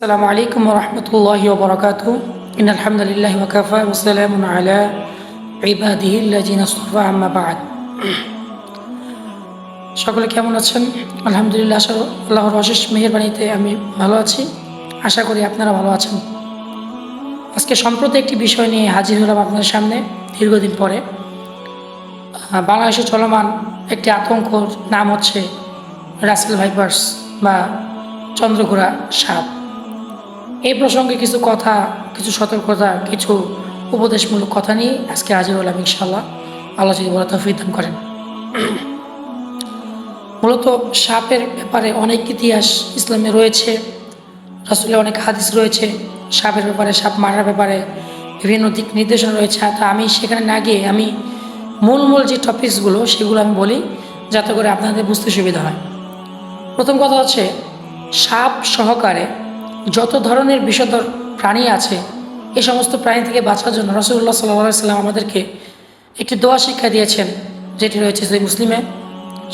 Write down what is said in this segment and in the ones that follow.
السلام عليكم ورحمة الله وبركاته إن الحمد لله وكفى وسلام على عباده الذين اصطفى أما بعد সকলে কেমন আছেন? আলহামদুলিল্লাহ, আল্লাহর অশেষ মেহেরবানিতে আমি ভালো আছি। আশা করি আপনারা ভালো আছেন। আজকে সম্প্রতি একটি বিষয় নিয়ে হাজির হলাম আপনাদের সামনে দীর্ঘদিন পরে। বাংলাদেশে চলমান একটি আতঙ্কর নাম হচ্ছে রাসেল ভাইপার্স বা চন্দ্রঘোড়া সাপ। এই প্রসঙ্গে কিছু কথা, কিছু সতর্কতা, কিছু উপদেশমূলক কথা নিয়ে আজকে হাজির হলাম ইনশাআল্লাহ, আল্লাহ যদি বলা তৌফিক দান করেন। মূলত সাপের ব্যাপারে অনেক ইতিহাস ইসলামে রয়েছে, রাসূলের অনেক হাদিস রয়েছে সাপের ব্যাপারে, সাপ মারার ব্যাপারে বিভিন্ন দিক নির্দেশনা রয়েছে। তা আমি সেখানে না গিয়ে আমি মূল যে টপিকসগুলো সেগুলো আমি বলি, যাতে করে আপনাদের বুঝতে সুবিধা হয়। প্রথম কথা হচ্ছে, সাপ সহকারে যত ধরনের বিষধর প্রাণী আছে, এই সমস্ত প্রাণী থেকে বাঁচার জন্য রাসূলুল্লাহ সাল্লাল্লাহু আলাইহি ওয়াসাল্লাম আমাদেরকে একটি দোয়া শিক্ষা দিয়েছেন, যেটি রয়েছে সহিহ মুসলিমে।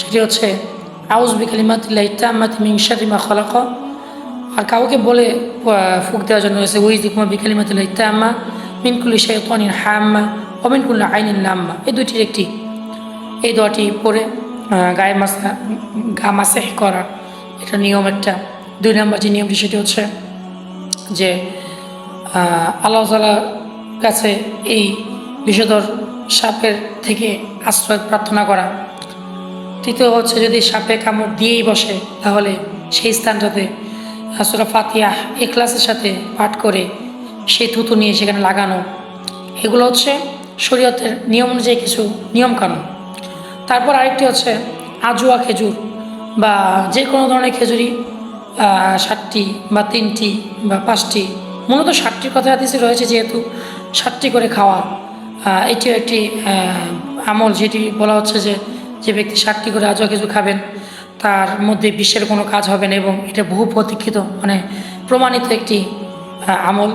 সেটি হচ্ছে আউযু বিকালিমাতিল্লাহি তাম্মাতি মিন শাররি মা খালাক। আর কাউকে বলে ফুঁক দেওয়ার জন্য রয়েছে উইযুকুমা বিকালিমাতিল্লাহি তাম্মা মিন কুল্লি শাইতানিন হাম্মা ওয়া মিন কুল্লি আইনিন লাম্মা। এই দুইটির একটি, এই দোয়াটি পড়ে গা মাসেহ করা, এটা নিয়ম একটা। দুই নম্বর যে নিয়মটি সেটি হচ্ছে যে আল্লাহ তাআলার কাছে এই বিষধর সাপের থেকে আশ্রয় প্রার্থনা করা। তৃতীয় হচ্ছে, যদি সাপে কামড় দিয়েই বসে তাহলে সেই স্থানটাতে সূরা ফাতিহা ইখলাসের সাথে পাঠ করে সেই থুতু নিয়ে সেখানে লাগানো। এগুলো হচ্ছে শরীয়তের নিয়ম অনুযায়ী কিছু নিয়মকানুন। তারপর আরেকটি হচ্ছে আজওয়া খেজুর বা যে কোনো ধরনের খেজুরি, 7টি বা 3টি বা 5টি, মূলত 7টির কথা হাদিসে রয়েছে, যেহেতু 7টি করে খাওয়া এটিও একটি আমল, যেটি বলা হচ্ছে যে ব্যক্তি 7টি করে আজওয়া খেজুর খাবেন তার মধ্যে বিশ্বের কোনো কাজ হবে না, এবং এটা বহু প্রতীক্ষিত মানে প্রমাণিত একটি আমল।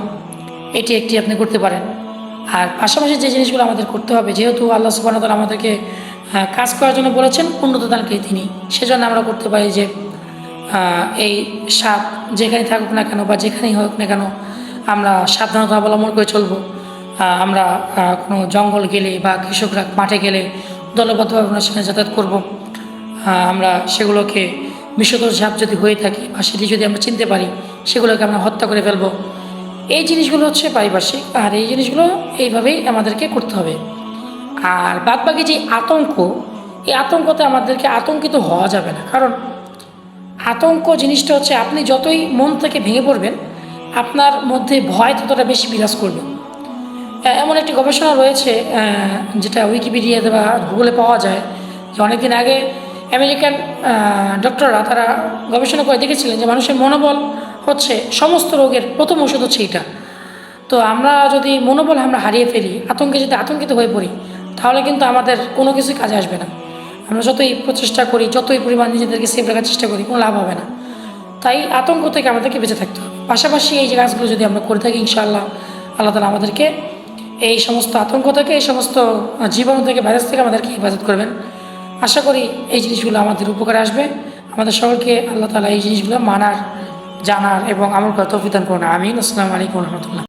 এটি একটি আপনি করতে পারেন। আর পাশাপাশি যে জিনিসগুলো আমাদের করতে হবে, যেহেতু আল্লাহ সুবহানাহু ওয়া তাআলা আমাদেরকে কাজ করার জন্য বলেছেন, উন্নত দানকে তিনি, সেজন্য আমরা করতে পারি যে এই সাপ যেখানে থাকুক না কেন বা যেখানেই হোক না কেন, আমরা সাবধানতা অবলম্বন করে চলবো। আমরা কোনো জঙ্গল গেলে বা কৃষকরা মাঠে গেলে দলবদ্ধভাবে আমরা সেখানে যাতায়াত করবো। আমরা সেগুলোকে বিষধর সাপ যদি হয়ে থাকে বা সেটি যদি আমরা চিনতে পারি, সেগুলোকে আমরা হত্যা করে ফেলবো। এই জিনিসগুলো হচ্ছে পারিপার্শ্বিক, আর এই জিনিসগুলো এইভাবেই আমাদেরকে করতে হবে। আর বাদবাকি যে আতঙ্ক, এই আতঙ্কতে আমাদেরকে আতঙ্কিত হওয়া যাবে না, কারণ আতঙ্ক জিনিসটা হচ্ছে আপনি যতই মন থেকে ভেঙে পড়বেন, আপনার মধ্যে ভয় ততটা বেশি বিরাজ করবে। এমন একটি গবেষণা রয়েছে, যেটা উইকিপিডিয়াতে বা গুগলে পাওয়া যায়, যে অনেকদিন আগে আমেরিকান ডক্টররা তারা গবেষণা করে দেখেছিলেন যে মানুষের মনোবল হচ্ছে সমস্ত রোগের প্রথম ওষুধ হচ্ছে এটা। তো আমরা যদি মনোবল আমরা হারিয়ে ফেলি, যদি আতঙ্কিত হয়ে পড়ি, তাহলে কিন্তু আমাদের কোনো কিছুই কাজে আসবে না। আমরা যতই প্রচেষ্টা করি, যতই পরিমাণ নিজেদেরকে সেফ রাখার চেষ্টা করি, কোনো লাভ হবে না। তাই আতঙ্ক থেকে আমাদেরকে বেঁচে থাকতে হবে। পাশাপাশি এই যে কাজগুলো যদি আমরা করে থাকি, ইনশাআল্লাহ আল্লাহ তাআলা আমাদেরকে এই সমস্ত আতঙ্ক থেকে, এই সমস্ত জীবাণু থেকে, ভাইরাস থেকে আমাদেরকে হেফাজত করবেন। আশা করি এই জিনিসগুলো আমাদের উপকারে আসবে। আমাদের সকলকে আল্লাহ তাআলা এই জিনিসগুলো মানার, জানার এবং আমল করার তৌফিক দান করুন। আমিন। আসসালামু আলাইকুম ওয়া রাহমাতুল্লাহ।